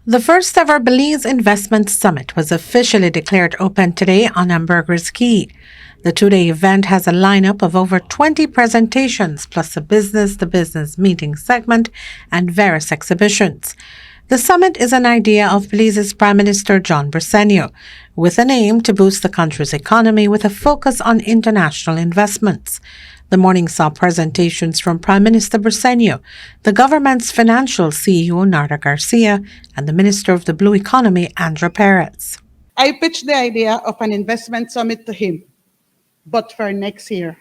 The first ever Belize Investment Summit was officially declared open today on Ambergris Caye. The two-day event has a lineup of over 20 presentations, plus a business-to-business meeting segment and various exhibitions. The summit is an idea of Belize's Prime Minister John Briceño, with an aim to boost the country's economy with a focus on international investments. The morning saw presentations from Prime Minister Briceño, the government's financial CEO Narda Garcia, and the Minister of the Blue Economy Andra Perez. I pitched the idea of an investment summit to him, but for next year.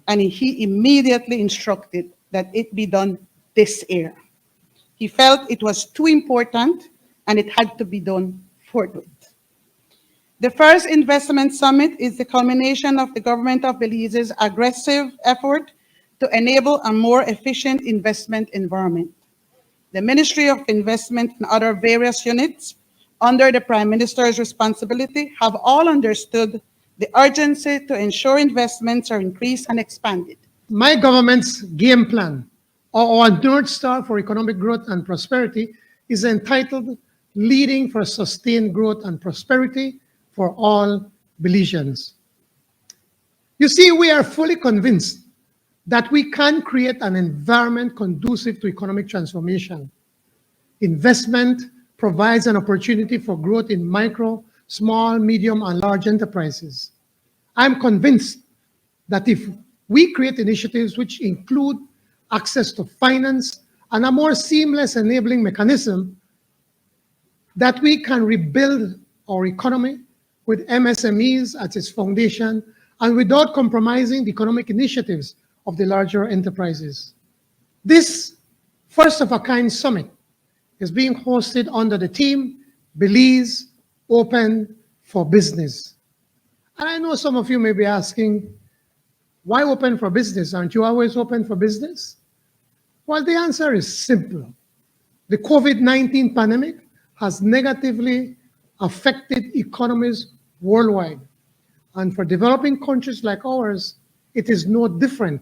And he immediately instructed that it be done this year. He felt it was too important and it had to be done forthwith. The first investment summit is the culmination of the government of Belize's aggressive effort to enable a more efficient investment environment. The Ministry of Investment and other various units under the Prime Minister's responsibility have all understood the urgency to ensure investments are increased and expanded. My government's game plan, or our North Star for economic growth and prosperity, is entitled Leading for Sustained Growth and Prosperity for All Belizeans. You see, we are fully convinced that we can create an environment conducive to economic transformation. Investment provides an opportunity for growth in micro, small, medium, and large enterprises. I'm convinced that if we create initiatives which include access to finance and a more seamless enabling mechanism, that we can rebuild our economy with MSMEs at its foundation and without compromising the economic initiatives of the larger enterprises. This first-of-a-kind summit is being hosted under the theme, Belize Open for Business. And I know some of you may be asking, why open for business? Aren't you always open for business? Well, the answer is simple. The COVID-19 pandemic has negatively affected economies worldwide. And for developing countries like ours, it is no different.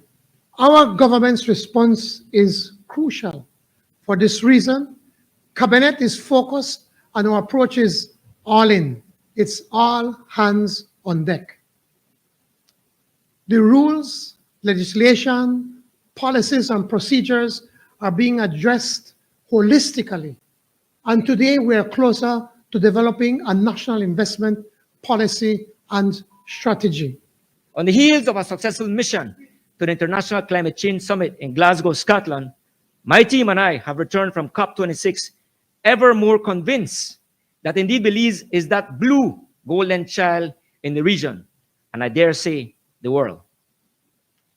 Our government's response is crucial. For this reason, Cabinet is focused and our approach is all in. It's all hands on deck. The rules, legislation, policies, and procedures are being addressed holistically. And today we are closer to developing a national investment policy and strategy. On the heels of a successful mission to the International Climate Change Summit in Glasgow, Scotland, my team and I have returned from COP26 ever more convinced that indeed Belize is that blue golden child in the region, and I dare say the world.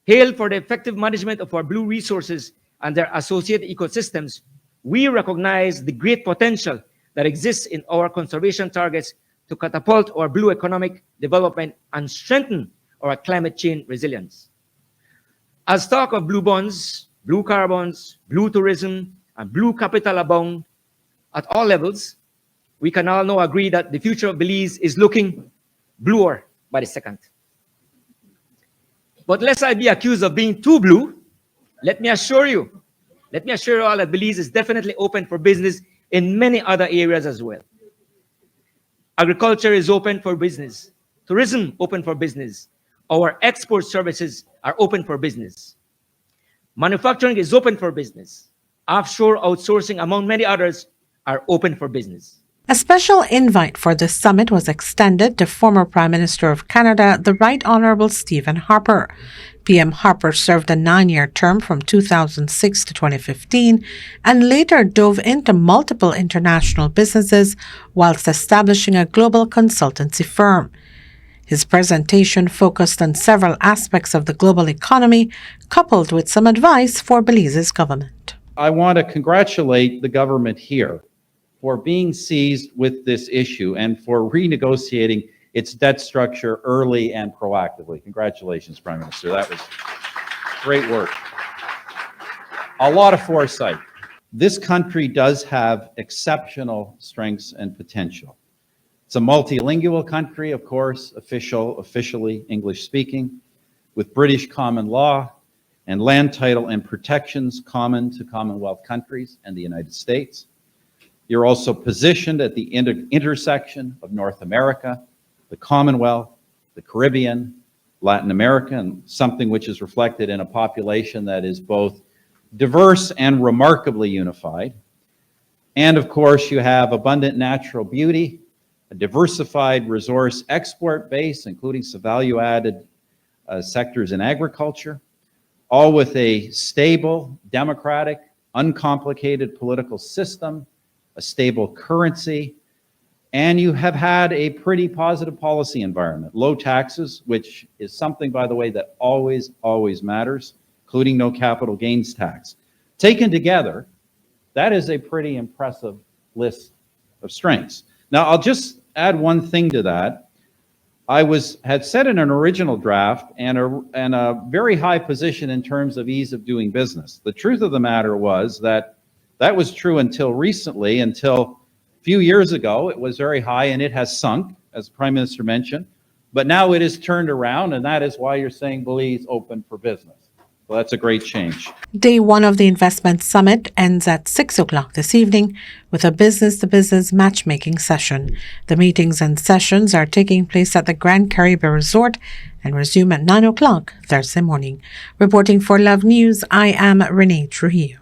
Hail for the effective management of our blue resources and their associated ecosystems, we recognize the great potential that exists in our conservation targets to catapult our blue economic development and strengthen our climate change resilience. As talk of blue bonds, blue carbons, blue tourism, and blue capital abound at all levels, we can all now agree that the future of Belize is looking bluer by the second. But lest I be accused of being too blue, let me assure you all that Belize is definitely open for business in many other areas as well. Agriculture is open for business. Tourism open for business. Our export services are open for business. Manufacturing is open for business. Offshore outsourcing, among many others, are open for business. A special invite for this summit was extended to former Prime Minister of Canada, the Right Honorable Stephen Harper. PM Harper served a 9-year term from 2006 to 2015 and later dove into multiple international businesses whilst establishing a global consultancy firm. His presentation focused on several aspects of the global economy, coupled with some advice for Belize's government. I want to congratulate the government here for being seized with this issue and for renegotiating its debt structure early and proactively. Congratulations, Prime Minister. That was great work. A lot of foresight. This country does have exceptional strengths and potential. It's a multilingual country, of course, officially English speaking, with British common law and land title and protections common to Commonwealth countries and the United States. You're also positioned at the intersection of North America, the Commonwealth, the Caribbean, Latin America, and something which is reflected in a population that is both diverse and remarkably unified. And of course, you have abundant natural beauty, a diversified resource export base, including some value-added sectors in agriculture, all with a stable, democratic, uncomplicated political system, a stable currency, and you have had a pretty positive policy environment. Low taxes, which is something, by the way, that always, always matters, including no capital gains tax. Taken together, that is a pretty impressive list of strengths. Now, I'll just add one thing to that. I had set in an original draft and a very high position in terms of ease of doing business. The truth of the matter was that was true until recently, until a few years ago. It was very high and it has sunk, as the Prime Minister mentioned, but now it is turned around, and that is why you're saying Belize open for business. Well, that's a great change. Day one of the investment summit ends at 6 o'clock this evening with a business-to-business matchmaking session. The meetings and sessions are taking place at the Grand Caribbean Resort and resume at 9 o'clock Thursday morning. Reporting for Love News, I am Renee Trujillo.